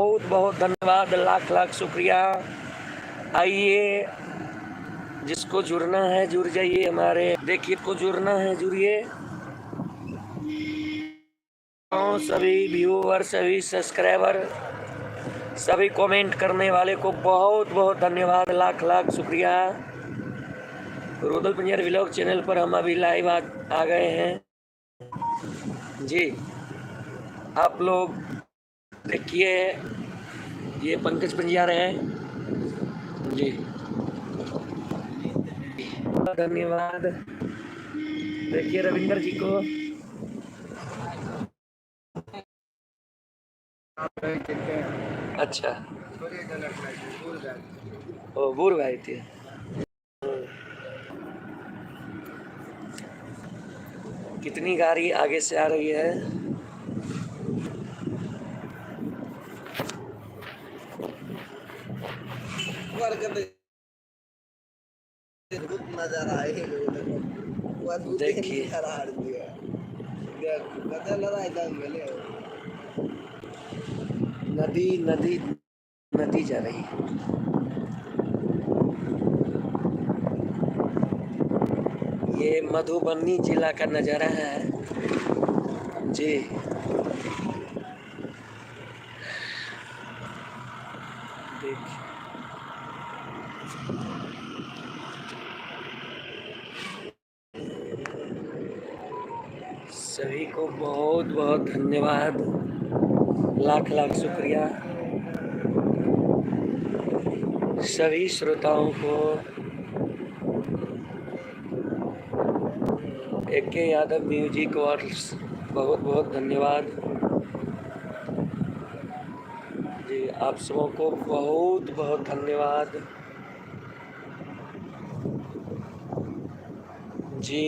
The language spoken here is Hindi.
बहुत बहुत धन्यवाद, लाख लाख शुक्रिया। आइए, जिसको जुड़ना है जुड़ जाइए हमारे। देखिए, को जुड़ना है जुड़िए। सभी व्यूअर, सभी सब्सक्राइबर, सभी कमेंट करने वाले को बहुत बहुत धन्यवाद, लाख लाख शुक्रिया। रुदल पंजारी व्लॉग चैनल पर हम अभी लाइव आ गए हैं जी। आप लोग देखिए, ये पंकज पंजारा है जी, धन्यवाद। देखिए रविंदर जी को, अच्छा ओ बुर भाई थे। कितनी गाड़ी आगे से आ रही है। देखिए नदी नदी नदी जा रही है। ये मधुबनी जिला का नज़ारा है जी। देखिए, सभी को बहुत बहुत धन्यवाद, लाख लाख शुक्रिया। सभी श्रोताओं को AK यादव म्यूजिक वर्ल्ड बहुत बहुत धन्यवाद जी। आप सबों को बहुत बहुत धन्यवाद जी।